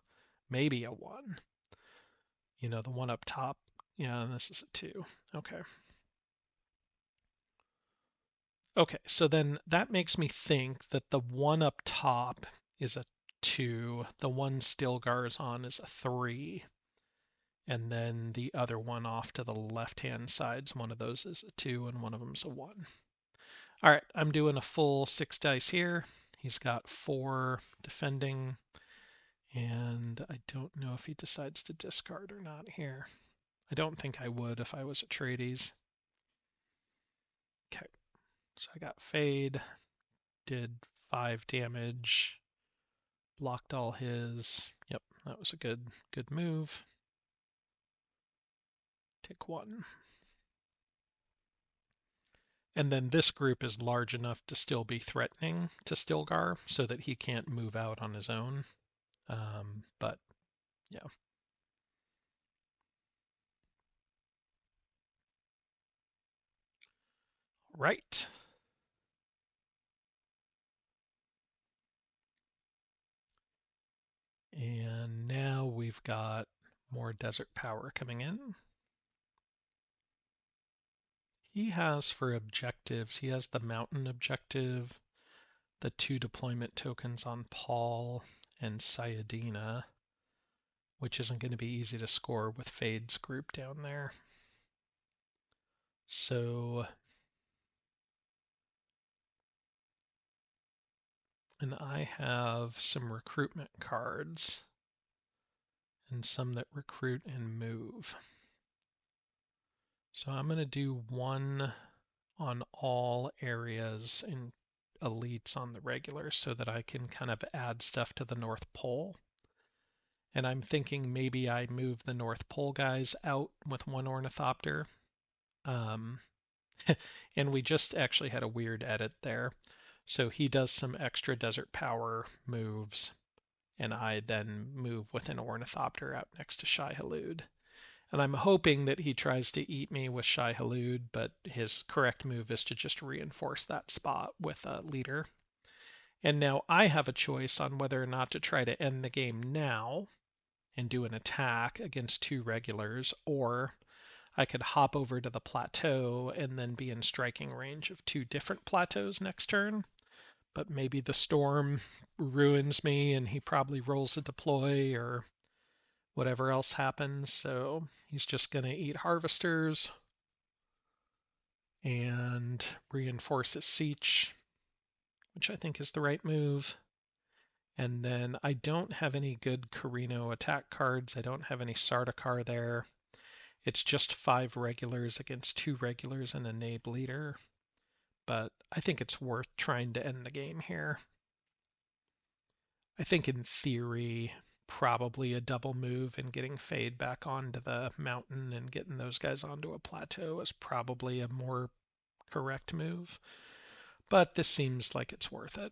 maybe a 1. The one up top. Yeah, and this is a 2. Okay. Okay, so then that makes me think that the one up top is a 2, the one Stilgar's on is a 3, and then the other one off to the left-hand side's one of those is a 2, and one of them's a 1. All right, I'm doing a full 6 dice here. He's got 4 defending, And I don't know if he decides to discard or not here. I don't think I would if I was Atreides. Okay, so I got Fade, did 5 damage, blocked all his. Yep, that was a good move. Take 1. And then this group is large enough to still be threatening to Stilgar so that he can't move out on his own. But yeah. Right. And now we've got more desert power coming in. He has for objectives, he has the mountain objective, the 2 deployment tokens on Paul and Sayadina, which isn't going to be easy to score with Fade's group down there. So, and I have some recruitment cards and some that recruit and move. So I'm going to do 1 on all areas and elites on the regular so that I can kind of add stuff to the North Pole. And I'm thinking maybe I move the North Pole guys out with 1 ornithopter. Um, and we just actually had a weird edit there. So he does some extra desert power moves, and I then move with an ornithopter out next to Shai Hulud. And I'm hoping that he tries to eat me with Shai Hulud, but his correct move is to just reinforce that spot with a leader. And now I have a choice on whether or not to try to end the game now and do an attack against 2 regulars, or I could hop over to the plateau and then be in striking range of 2 different plateaus next turn. But maybe the storm ruins me and he probably rolls a deploy or whatever else happens. So he's just going to eat harvesters and reinforce his siege, which I think is the right move. And then I don't have any good Carino attack cards. I don't have any Sardaukar there. It's just 5 regulars against 2 regulars and a Nabe leader. But I think it's worth trying to end the game here. I think in theory, probably a double move and getting Fade back onto the mountain and getting those guys onto a plateau is probably a more correct move. But this seems like it's worth it.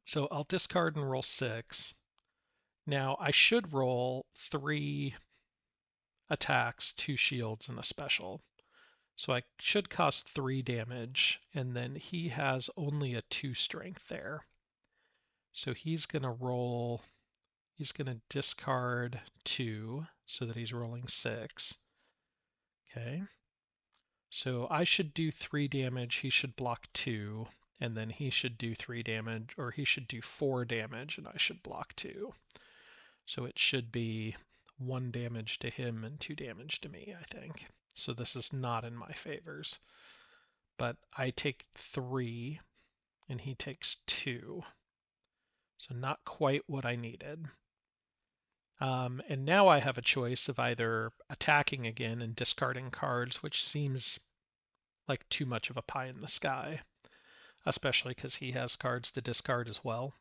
So I'll discard and roll 6. Now I should roll 3 attacks, 2 shields, and a special. So I should cost 3 damage, and then he has only a 2 strength there. So he's going to discard 2 so that he's rolling 6. Okay. So I should do 3 damage, he should block 2, and then he should do 3 damage, or he should do 4 damage, and I should block 2. So it should be 1 damage to him and 2 damage to me, I think. So this is not in my favors. But I take 3, and he takes 2. So not quite what I needed. And now I have a choice of either attacking again and discarding cards, which seems like too much of a pie in the sky, especially because he has cards to discard as well.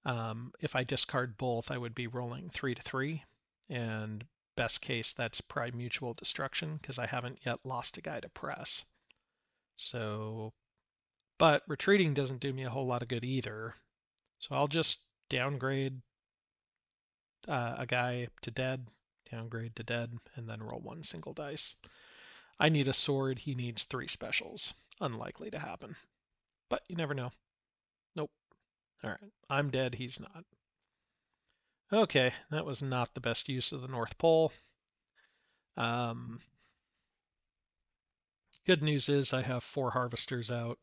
If I discard both, I would be rolling 3 to 3, and best case, that's probably mutual destruction because I haven't yet lost a guy to press. So, but retreating doesn't do me a whole lot of good either. So I'll just downgrade a guy to dead, downgrade to dead, and then roll 1 single dice. I need a sword, he needs 3 specials. Unlikely to happen. But you never know. Nope. Alright, I'm dead, he's not. Okay, that was not the best use of the North Pole. Good news is I have 4 harvesters out,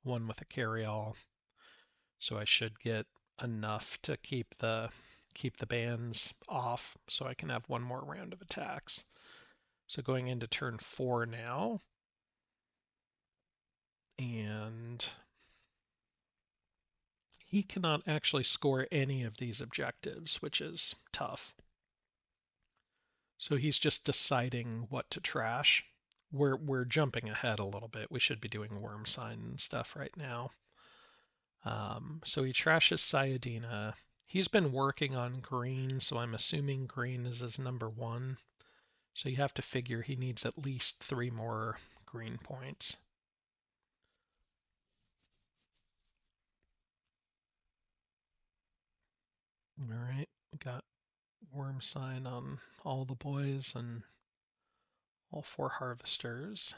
1 with a carryall, so I should get enough to keep the bands off so I can have 1 more round of attacks. So going into turn 4 now, and he cannot actually score any of these objectives, which is tough. So he's just deciding what to trash. We're jumping ahead a little bit. We should be doing worm sign and stuff right now. So he trashes Sayadina. He's been working on green, so I'm assuming green is his number one. So you have to figure he needs at least 3 more green points. All right, we got worm sign on all the boys and all 4 harvesters.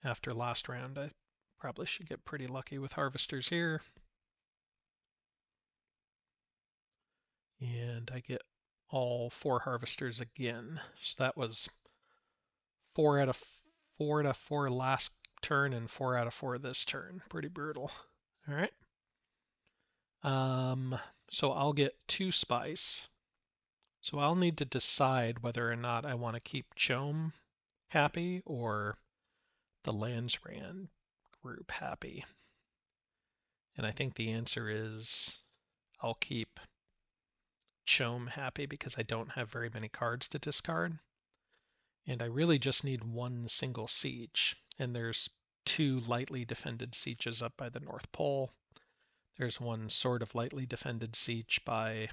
After last round, I probably should get pretty lucky with harvesters here. And I get all 4 harvesters again. So that was 4 out of 4 last turn and 4 out of 4 this turn. Pretty brutal. All right. So I'll get 2 spice. So I'll need to decide whether or not I want to keep Chom happy or the Landsrand group happy. And I think the answer is I'll keep Chom happy because I don't have very many cards to discard. And I really just need 1 single siege. And there's 2 lightly defended sieges up by the North Pole. There's 1 sort of lightly defended siege by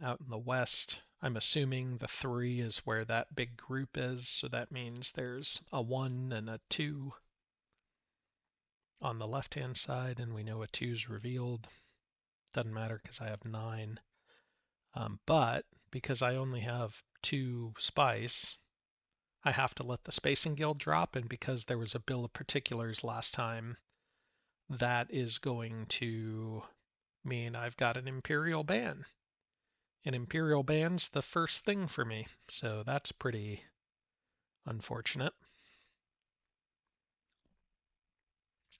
out in the west. I'm assuming the 3 is where that big group is, so that means there's a 1 and a 2 on the left-hand side, and we know a 2 is revealed. Doesn't matter because I have 9. But because I only have 2 spice, I have to let the Spacing Guild drop, and because there was a bill of particulars last time, that is going to mean I've got an Imperial ban. An Imperial ban's the first thing for me, so that's pretty unfortunate.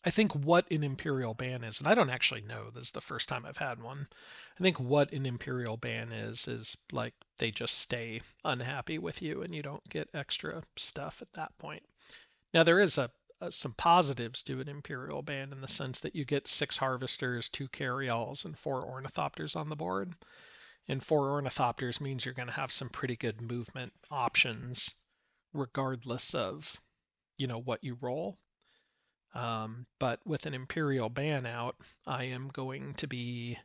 I think what an Imperial ban is, and I don't actually know, this is the first time I've had one. I think what an Imperial ban is like they just stay unhappy with you and you don't get extra stuff at that point. Now there is some positives to an Imperial ban in the sense that you get 6 harvesters, 2 carryalls, and 4 ornithopters on the board. And 4 ornithopters means you're going to have some pretty good movement options regardless of, what you roll. But with an Imperial ban out, I am going to be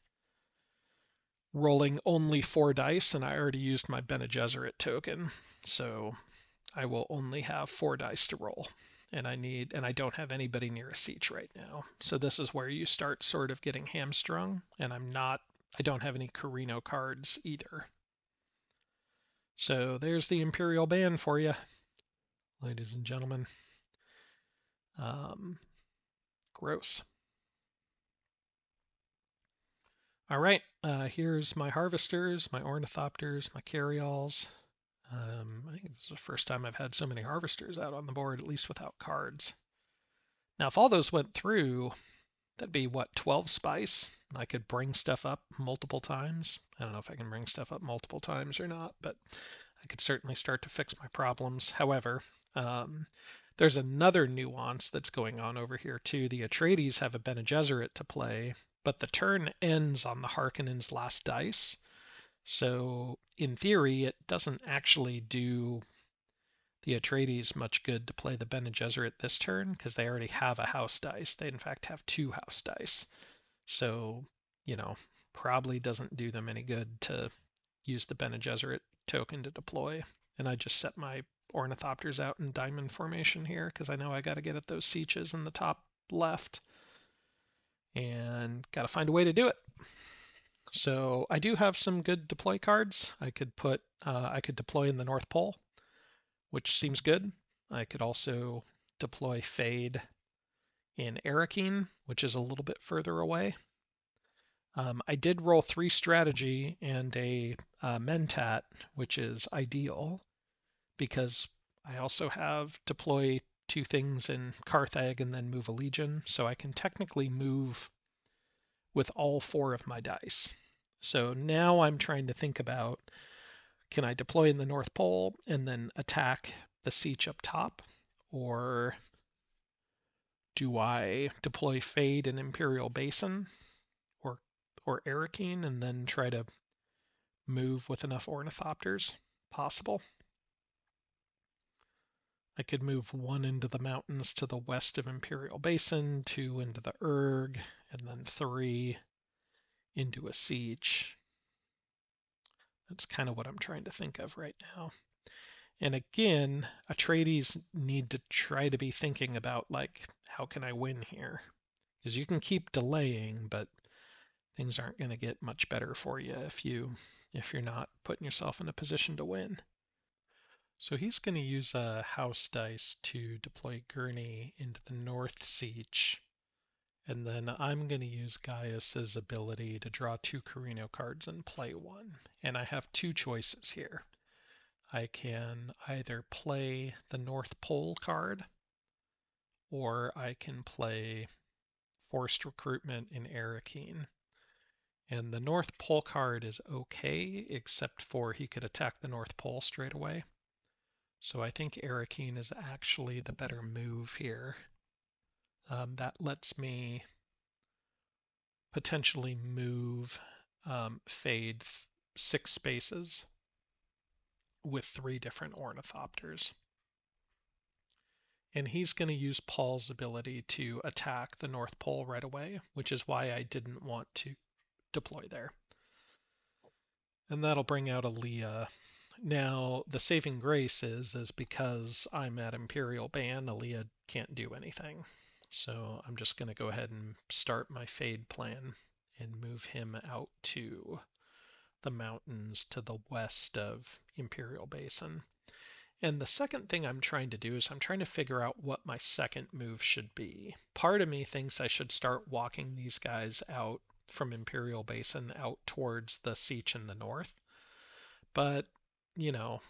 rolling only 4 dice, and I already used my Bene Gesserit token, so I will only have 4 dice to roll. And I don't have anybody near a siege right now. So this is where you start sort of getting hamstrung, and I don't have any Carino cards either. So there's the Imperial ban for you, ladies and gentlemen. Gross. All right, here's my harvesters, my ornithopters, my carryalls. I think this is the first time I've had so many harvesters out on the board, at least without cards. Now, if all those went through, that'd be, 12 spice? I could bring stuff up multiple times. I don't know if I can bring stuff up multiple times or not, but I could certainly start to fix my problems. However, there's another nuance that's going on over here too. The Atreides have a Bene Gesserit to play, but the turn ends on the Harkonnen's last dice. So in theory, it doesn't actually do the Atreides much good to play the Bene Gesserit this turn because they already have a house dice. They in fact have 2 house dice. So, probably doesn't do them any good to use the Bene Gesserit token to deploy. And I just set my ornithopters out in diamond formation here because I know I got to get at those sieges in the top left and got to find a way to do it. So I do have some good deploy cards. I could deploy in the North Pole, which seems good. I could also deploy Fade in Arrakis, which is a little bit further away. I did roll 3 strategy and a Mentat, which is ideal because I also have deploy 2 things in Carthage and then move a Legion, so I can technically move with all 4 of my dice. So now I'm trying to think about, can I deploy in the North Pole and then attack the siege up top, or Do I deploy Fade in Imperial Basin or Arrakeen and then try to move with enough ornithopters possible? I could move 1 into the mountains to the west of Imperial Basin, 2 into the Erg, and then 3 into a siege. That's kind of what I'm trying to think of right now. And again, Atreides need to try to be thinking about, like, how can I win here? Because you can keep delaying, but things aren't going to get much better for you if you're not putting yourself in a position to win. So he's going to use a house dice to deploy Gurney into the North Siege. And then I'm going to use Gaius's ability to draw 2 Carino cards and play 1. And I have 2 choices here. I can either play the North Pole card, or I can play Forced Recruitment in Arrakeen. And the North Pole card is okay, except for he could attack the North Pole straight away. So I think Arrakeen is actually the better move here. That lets me potentially move Fade 6 spaces with 3 different ornithopters. And he's going to use Paul's ability to attack the North Pole right away, which is why I didn't want to deploy there. And that'll bring out Aaliyah. Now, the saving grace is because I'm at Imperial Ban, Aaliyah can't do anything. So I'm just going to go ahead and start my Fade plan and move him out to the mountains to the west of Imperial Basin. And the second thing I'm trying to do is I'm trying to figure out what my second move should be. Part of me thinks I should start walking these guys out from Imperial Basin out towards the Siege in the north. But, you know,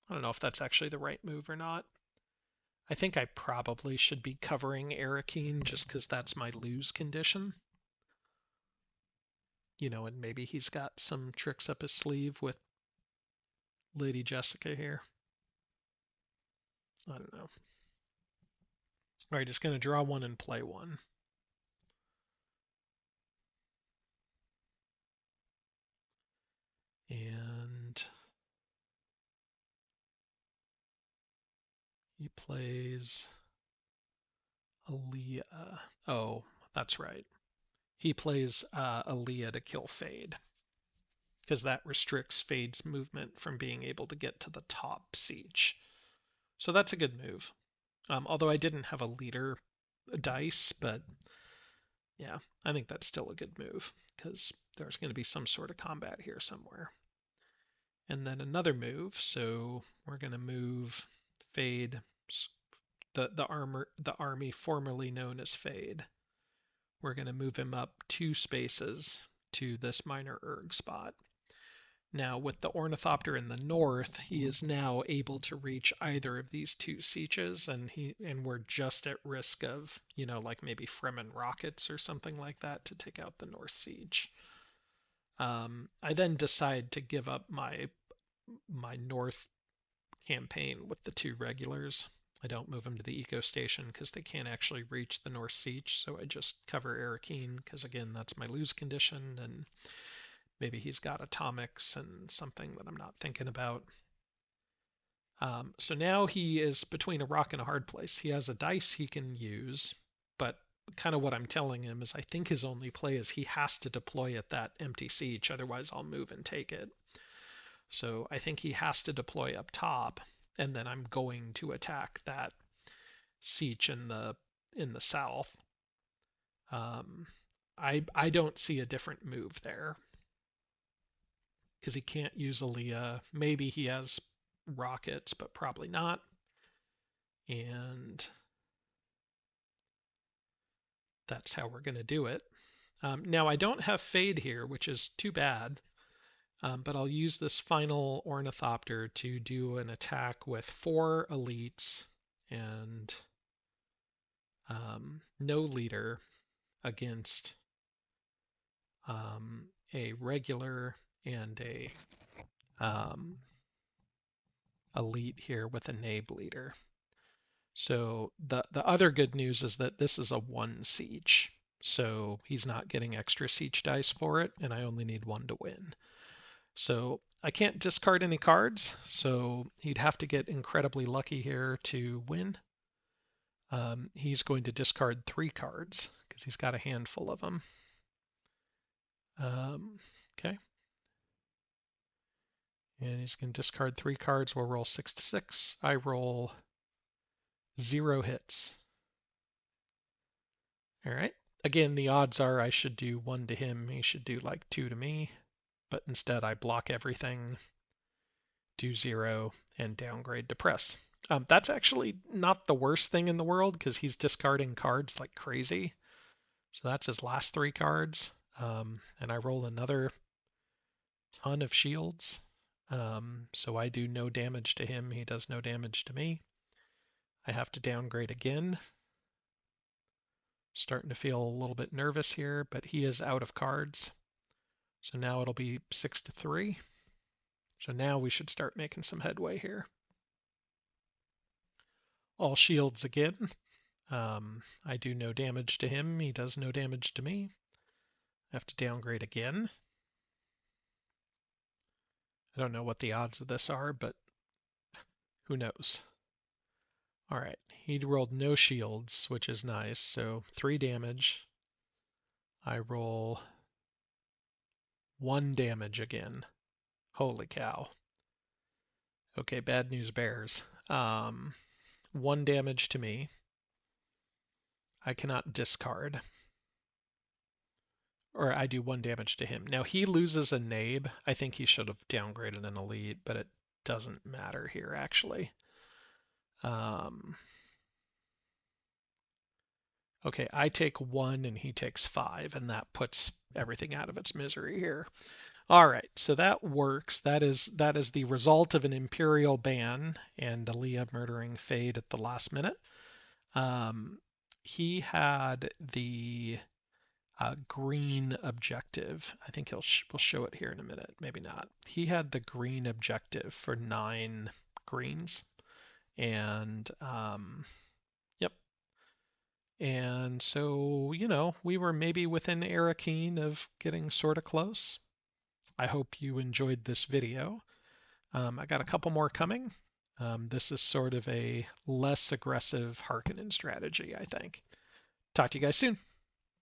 I don't know if that's actually the right move or not. I think I probably should be covering Arrakeen just because that's my lose condition. You know, and maybe he's got some tricks up his sleeve with Lady Jessica here. I don't know. All right, just going to draw 1 and play 1. And he plays Aaliyah. Oh, that's right. He plays Aaliyah to kill Fade, because that restricts Fade's movement from being able to get to the top siege. So that's a good move. Although I didn't have a leader dice, but yeah, I think that's still a good move, because there's going to be some sort of combat here somewhere. And then another move, so we're going to move Fade, the army formerly known as Fade. We're going to move him up 2 spaces to this minor erg spot. Now, with the ornithopter in the north, he is now able to reach either of these 2 sieges, and we're just at risk of, you know, like maybe Fremen rockets or something like that to take out the north siege. I then decide to give up my north campaign with the 2 regulars. I don't move them to the eco station because they can't actually reach the north siege, so I just cover Arrakeen because, again, that's my lose condition, and maybe he's got atomics and something that I'm not thinking about. So now he is between a rock and a hard place. He has a dice he can use, but kind of what I'm telling him is I think his only play is he has to deploy at that empty siege, otherwise I'll move and take it. So I think he has to deploy up top, and then I'm going to attack that siege in the south. I don't see a different move there because he can't use Aaliyah. Maybe he has rockets, but probably not. And that's how we're going to do it. Now I don't have Fade here, which is too bad. But I'll use this final ornithopter to do an attack with 4 elites and no leader against a regular and a elite here with a Nabe leader. So the other good news is that this is a 1 siege. So he's not getting extra siege dice for it, and I only need 1 to win. So I can't discard any cards, so he'd have to get incredibly lucky here to win. He's going to discard 3 cards because he's got a handful of them. Okay. And he's going to discard 3 cards. We'll roll 6 to 6. I roll 0 hits. All right. Again, the odds are I should do 1 to him. He should do like 2 to me. But instead, I block everything, do 0, and downgrade to press. That's actually not the worst thing in the world because he's discarding cards like crazy. So that's his last 3 cards. And I roll another ton of shields. So I do no damage to him. He does no damage to me. I have to downgrade again. Starting to feel a little bit nervous here, but he is out of cards. So now it'll be 6 to 3. So now we should start making some headway here. All shields again. I do no damage to him. He does no damage to me. I have to downgrade again. I don't know what the odds of this are, but who knows? All right, he rolled no shields, which is nice. So 3 damage. I roll 1 damage again. Holy cow. Okay, bad news bears. 1 damage to me. I cannot discard. Or I do 1 damage to him. Now he loses a Nabe. I think he should have downgraded an elite, but it doesn't matter here actually. Okay, I take 1 and he takes 5, and that puts everything out of its misery here. All right, so that works. That is the result of an Imperial ban and Aaliyah murdering Fade at the last minute. He had the green objective. I think we'll show it here in a minute. Maybe not. He had the green objective for 9 greens, and yep. And so, you know, we were maybe within Arrakeen of getting sort of close. I hope you enjoyed this video. I got a couple more coming. This is sort of a less aggressive Harkonnen strategy, I think. Talk to you guys soon.